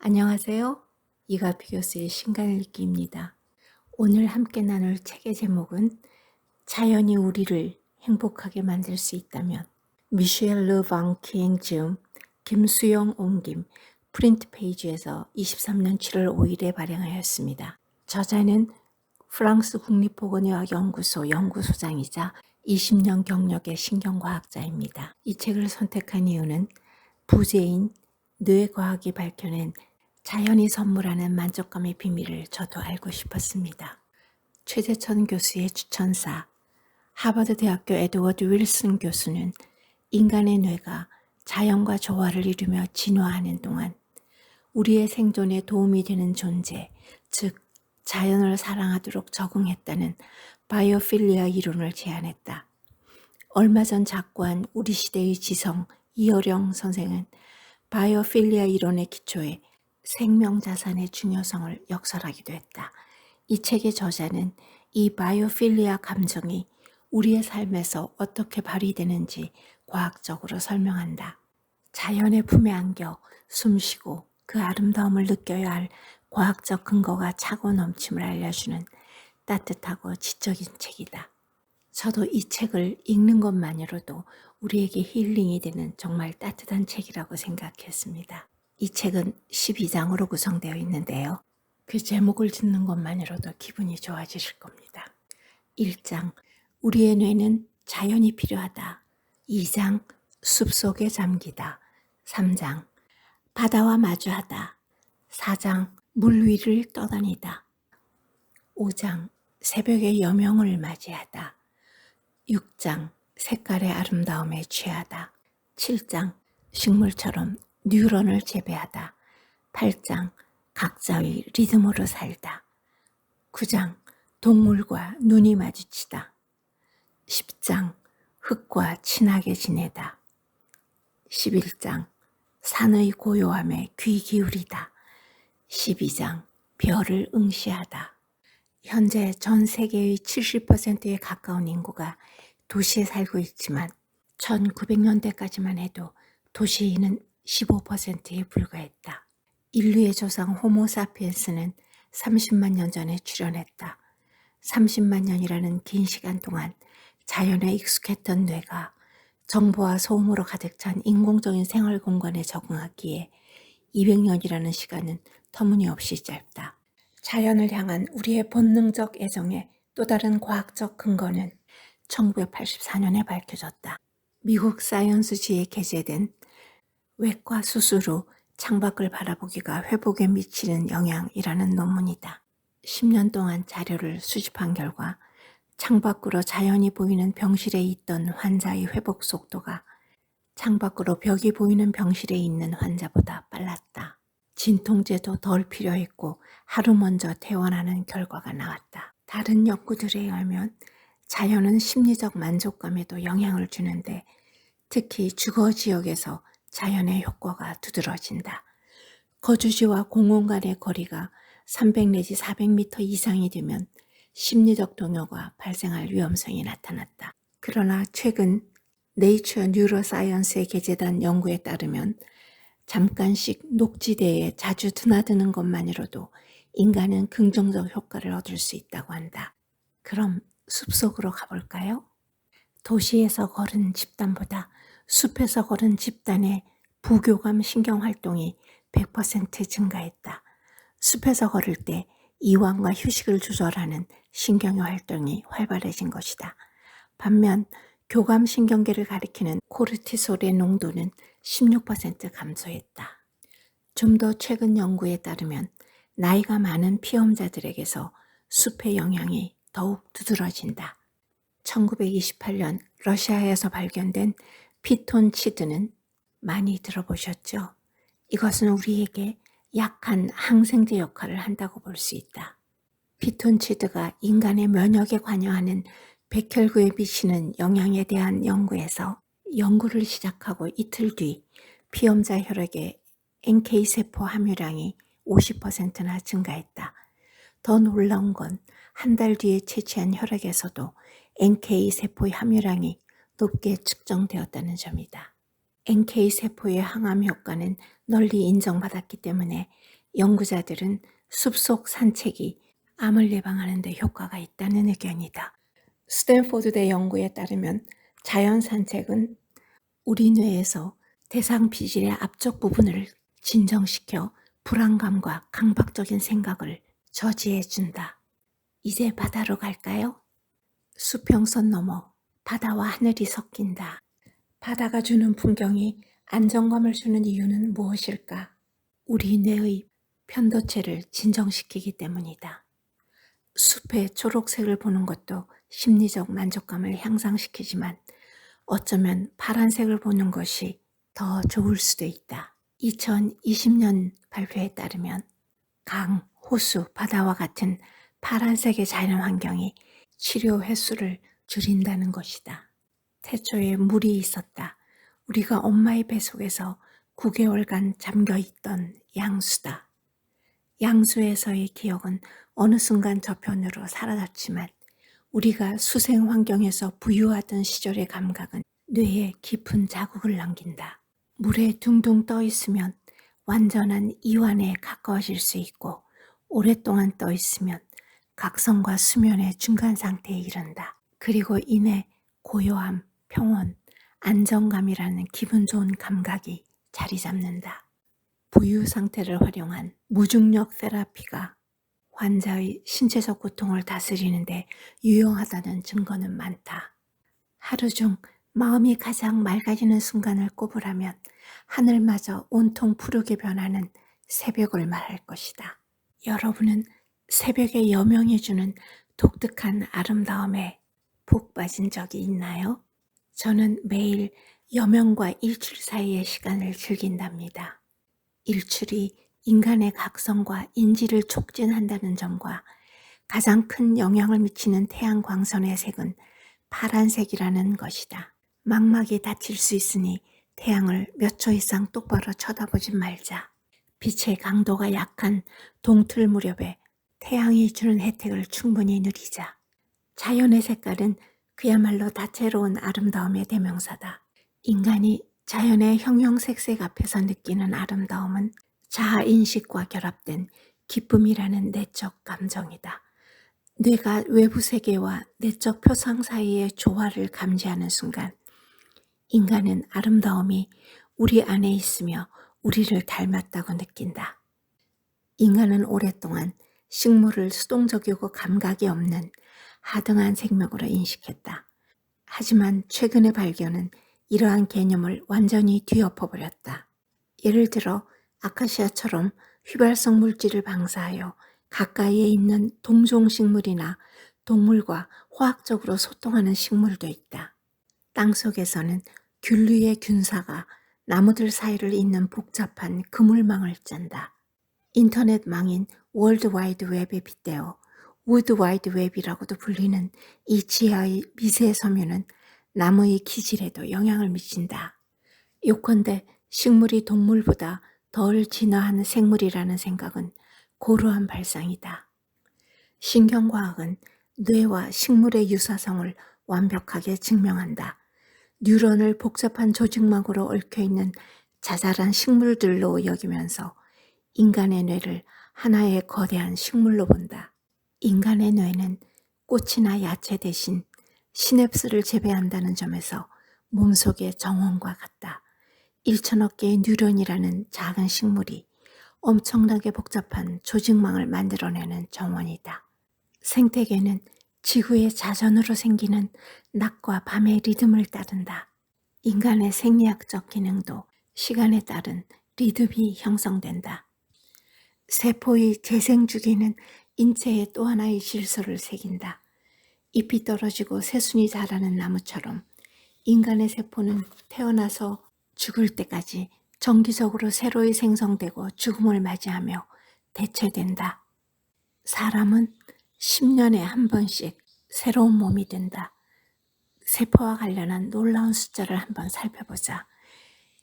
안녕하세요. 이가피 교수의 신간을 읽기입니다. 오늘 함께 나눌 책의 제목은 자연이 우리를 행복하게 만들 수 있다면, 미셸 르방 키엥즈음, 김수영 옮김, 프린트 페이지에서 23년 7월 5일에 발행하였습니다. 저자는 프랑스 국립보건의학연구소 연구소장이자 20년 경력의 신경과학자입니다. 이 책을 선택한 이유는 부재인 뇌과학이 밝혀낸 자연이 선물하는 만족감의 비밀을 저도 알고 싶었습니다. 최재천 교수의 추천사, 하버드 대학교 에드워드 윌슨 교수는 인간의 뇌가 자연과 조화를 이루며 진화하는 동안 우리의 생존에 도움이 되는 존재, 즉 자연을 사랑하도록 적응했다는 바이오필리아 이론을 제안했다. 얼마 전 작고한 우리 시대의 지성 이어령 선생은 바이오필리아 이론의 기초에 생명자산의 중요성을 역설하기도 했다. 이 책의 저자는 이 바이오필리아 감정이 우리의 삶에서 어떻게 발휘되는지 과학적으로 설명한다. 자연의 품에 안겨 숨쉬고 그 아름다움을 느껴야 할 과학적 근거가 차고 넘침을 알려주는 따뜻하고 지적인 책이다. 저도 이 책을 읽는 것만으로도 우리에게 힐링이 되는 정말 따뜻한 책이라고 생각했습니다. 이 책은 12장으로 구성되어 있는데요. 그 제목을 듣는 것만으로도 기분이 좋아지실 겁니다. 1장, 우리의 뇌는 자연이 필요하다. 2장, 숲속에 잠기다. 3장, 바다와 마주하다. 4장, 물 위를 떠다니다. 5장, 새벽의 여명을 맞이하다. 6장, 색깔의 아름다움에 취하다. 7장, 식물처럼 뉴런을 재배하다. 8장, 각자의 리듬으로 살다. 9장, 동물과 눈이 마주치다. 10장, 흙과 친하게 지내다. 11장, 산의 고요함에 귀 기울이다. 12장, 별을 응시하다. 현재 전 세계의 70%에 가까운 인구가 도시에 살고 있지만 1900년대까지만 해도 도시인은 15%에 불과했다. 인류의 조상 호모사피엔스는 30만 년 전에 출현했다. 30만 년이라는 긴 시간 동안 자연에 익숙했던 뇌가 정보와 소음으로 가득 찬 인공적인 생활 공간에 적응하기에 200년이라는 시간은 터무니없이 짧다. 자연을 향한 우리의 본능적 애정의 또 다른 과학적 근거는 1984년에 밝혀졌다. 미국 사이언스지에 게재된 외과 수술 후 창밖을 바라보기가 회복에 미치는 영향이라는 논문이다. 10년 동안 자료를 수집한 결과 창밖으로 자연이 보이는 병실에 있던 환자의 회복 속도가 창밖으로 벽이 보이는 병실에 있는 환자보다 빨랐다. 진통제도 덜 필요했고 하루 먼저 퇴원하는 결과가 나왔다. 다른 연구들에 의하면 자연은 심리적 만족감에도 영향을 주는데 특히 주거 지역에서 자연의 효과가 두드러진다. 거주지와 공원 간의 거리가 300 내지 400m 이상이 되면 심리적 동요가 발생할 위험성이 나타났다. 그러나 최근 네이처 뉴로사이언스에 게재된 연구에 따르면 잠깐씩 녹지대에 자주 드나드는 것만으로도 인간은 긍정적 효과를 얻을 수 있다고 한다. 그럼 숲속으로 가볼까요? 도시에서 걸은 집단보다 숲에서 걸은 집단의 부교감 신경활동이 100% 증가했다. 숲에서 걸을 때 이완과 휴식을 조절하는 신경의 활동이 활발해진 것이다. 반면 교감신경계를 가리키는 코르티솔의 농도는 16% 감소했다. 좀 더 최근 연구에 따르면 나이가 많은 피험자들에게서 숲의 영향이 더욱 두드러진다. 1928년 러시아에서 발견된 피톤치드는 많이 들어보셨죠? 이것은 우리에게 약한 항생제 역할을 한다고 볼 수 있다. 피톤치드가 인간의 면역에 관여하는 백혈구에 미치는 영향에 대한 연구에서 연구를 시작하고 이틀 뒤 피험자 혈액의 NK세포 함유량이 50%나 증가했다. 더 놀라운 건 한 달 뒤에 채취한 혈액에서도 NK세포의 함유량이 높게 측정되었다는 점이다. NK세포의 항암 효과는 널리 인정받았기 때문에 연구자들은 숲속 산책이 암을 예방하는 데 효과가 있다는 의견이다. 스탠포드대 연구에 따르면 자연 산책은 우리 뇌에서 대상 비질의 앞쪽 부분을 진정시켜 불안감과 강박적인 생각을 저지해준다. 이제 바다로 갈까요? 수평선 너머 바다와 하늘이 섞인다. 바다가 주는 풍경이 안정감을 주는 이유는 무엇일까? 우리 뇌의 편도체를 진정시키기 때문이다. 숲의 초록색을 보는 것도 심리적 만족감을 향상시키지만 어쩌면 파란색을 보는 것이 더 좋을 수도 있다. 2020년 발표에 따르면 강, 호수, 바다와 같은 파란색의 자연 환경이 치료 횟수를 줄인다는 것이다. 태초에 물이 있었다. 우리가 엄마의 뱃속에서 9개월간 잠겨있던 양수다. 양수에서의 기억은 어느 순간 저편으로 사라졌지만 우리가 수생 환경에서 부유하던 시절의 감각은 뇌에 깊은 자국을 남긴다. 물에 둥둥 떠 있으면 완전한 이완에 가까워질 수 있고 오랫동안 떠 있으면 각성과 수면의 중간 상태에 이른다. 그리고 이내 고요함, 평온, 안정감이라는 기분 좋은 감각이 자리 잡는다. 부유 상태를 활용한 무중력 테라피가 환자의 신체적 고통을 다스리는데 유용하다는 증거는 많다. 하루 중 마음이 가장 맑아지는 순간을 꼽으라면 하늘마저 온통 푸르게 변하는 새벽을 말할 것이다. 여러분은 새벽에 여명해주는 독특한 아름다움에 푹 빠진 적이 있나요? 저는 매일 여명과 일출 사이의 시간을 즐긴답니다. 일출이 인간의 각성과 인지를 촉진한다는 점과 가장 큰 영향을 미치는 태양 광선의 색은 파란색이라는 것이다. 망막이 다칠 수 있으니 태양을 몇 초 이상 똑바로 쳐다보지 말자. 빛의 강도가 약한 동틀 무렵에 태양이 주는 혜택을 충분히 누리자. 자연의 색깔은 그야말로 다채로운 아름다움의 대명사다. 인간이 자연의 형형색색 앞에서 느끼는 아름다움은 자아인식과 결합된 기쁨이라는 내적 감정이다. 뇌가 외부 세계와 내적 표상 사이의 조화를 감지하는 순간 인간은 아름다움이 우리 안에 있으며 우리를 닮았다고 느낀다. 인간은 오랫동안 식물을 수동적이고 감각이 없는 하등한 생명으로 인식했다. 하지만 최근의 발견은 이러한 개념을 완전히 뒤엎어버렸다. 예를 들어 아카시아처럼 휘발성 물질을 방사하여 가까이에 있는 동종식물이나 동물과 화학적으로 소통하는 식물도 있다. 땅속에서는 균류의 균사가 나무들 사이를 잇는 복잡한 그물망을 짠다. 인터넷망인 월드와이드 웹에 빗대어 우드와이드 웹이라고도 불리는 이 지하의 미세 섬유는 나무의 기질에도 영향을 미친다. 요컨대 식물이 동물보다 덜 진화한 생물이라는 생각은 고루한 발상이다. 신경과학은 뇌와 식물의 유사성을 완벽하게 증명한다. 뉴런을 복잡한 조직막으로 얽혀있는 자잘한 식물들로 여기면서 인간의 뇌를 하나의 거대한 식물로 본다. 인간의 뇌는 꽃이나 야채 대신 시냅스를 재배한다는 점에서 몸속의 정원과 같다. 1천억 개의 뉴런이라는 작은 식물이 엄청나게 복잡한 조직망을 만들어내는 정원이다. 생태계는 지구의 자전으로 생기는 낮과 밤의 리듬을 따른다. 인간의 생리학적 기능도 시간에 따른 리듬이 형성된다. 세포의 재생 주기는 인체의 또 하나의 질서를 새긴다. 잎이 떨어지고 새순이 자라는 나무처럼 인간의 세포는 태어나서 죽을 때까지 정기적으로 새로이 생성되고 죽음을 맞이하며 대체된다. 사람은 10년에 한 번씩 새로운 몸이 된다. 세포와 관련한 놀라운 숫자를 한번 살펴보자.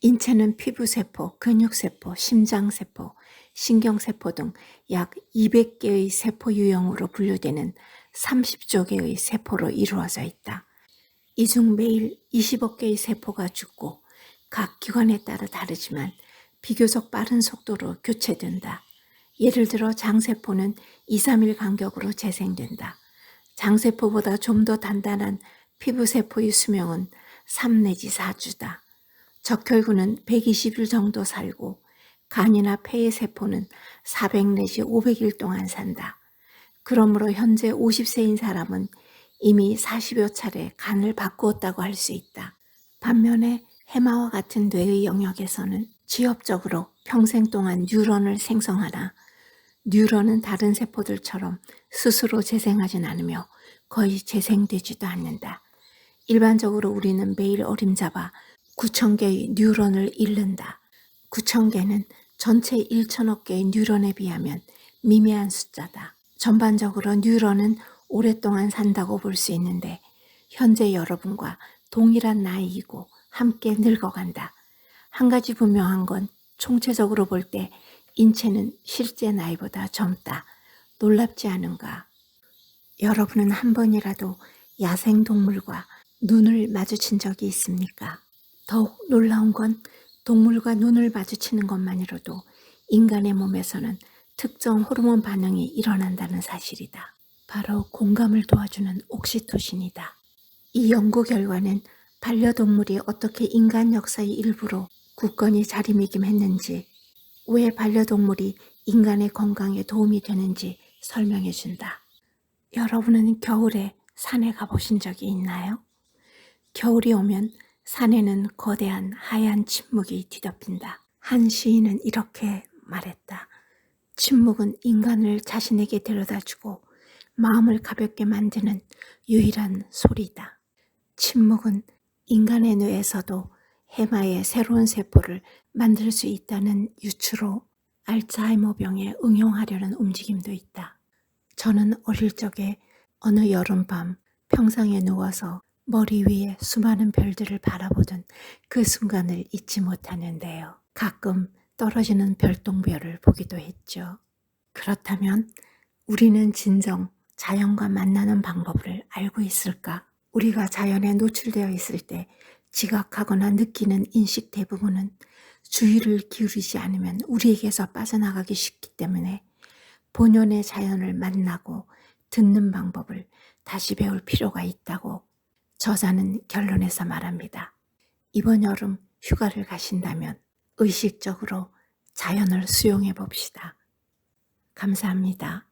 인체는 피부세포, 근육세포, 심장세포, 신경세포 등 약 200개의 세포 유형으로 분류되는 30조 개의 세포로 이루어져 있다. 이 중 매일 20억 개의 세포가 죽고 각 기관에 따라 다르지만 비교적 빠른 속도로 교체된다. 예를 들어 장세포는 2, 3일 간격으로 재생된다. 장세포보다 좀 더 단단한 피부세포의 수명은 3 내지 4주다. 적혈구는 120일 정도 살고 간이나 폐의 세포는 400 내지 500일 동안 산다. 그러므로 현재 50세인 사람은 이미 40여 차례 간을 바꾸었다고 할 수 있다. 반면에 해마와 같은 뇌의 영역에서는 지엽적으로 평생 동안 뉴런을 생성하나 뉴런은 다른 세포들처럼 스스로 재생하진 않으며 거의 재생되지도 않는다. 일반적으로 우리는 매일 어림잡아 9,000개의 뉴런을 잃는다. 9,000개는 전체 1천억 개의 뉴런에 비하면 미미한 숫자다. 전반적으로 뉴런은 오랫동안 산다고 볼 수 있는데 현재 여러분과 동일한 나이이고 함께 늙어간다. 한 가지 분명한 건 총체적으로 볼 때 인체는 실제 나이보다 젊다. 놀랍지 않은가? 여러분은 한 번이라도 야생동물과 눈을 마주친 적이 있습니까? 더욱 놀라운 건 동물과 눈을 마주치는 것만으로도 인간의 몸에서는 특정 호르몬 반응이 일어난다는 사실이다. 바로 공감을 도와주는 옥시토신이다. 이 연구 결과는 반려동물이 어떻게 인간 역사의 일부로 굳건히 자리매김했는지, 왜 반려동물이 인간의 건강에 도움이 되는지 설명해 준다. 여러분은 겨울에 산에 가보신 적이 있나요? 겨울이 오면 산에는 거대한 하얀 침묵이 뒤덮인다. 한 시인은 이렇게 말했다. 침묵은 인간을 자신에게 데려다주고 마음을 가볍게 만드는 유일한 소리다. 침묵은 인간의 뇌에서도 해마의 새로운 세포를 만들 수 있다는 유추로 알츠하이머병에 응용하려는 움직임도 있다. 저는 어릴 적에 어느 여름밤 평상에 누워서 머리 위에 수많은 별들을 바라보던 그 순간을 잊지 못하는데요. 가끔 떨어지는 별똥별을 보기도 했죠. 그렇다면 우리는 진정 자연과 만나는 방법을 알고 있을까? 우리가 자연에 노출되어 있을 때 지각하거나 느끼는 인식 대부분은 주의를 기울이지 않으면 우리에게서 빠져나가기 쉽기 때문에 본연의 자연을 만나고 듣는 방법을 다시 배울 필요가 있다고 저자는 결론에서 말합니다. 이번 여름 휴가를 가신다면 의식적으로 자연을 수용해 봅시다. 감사합니다.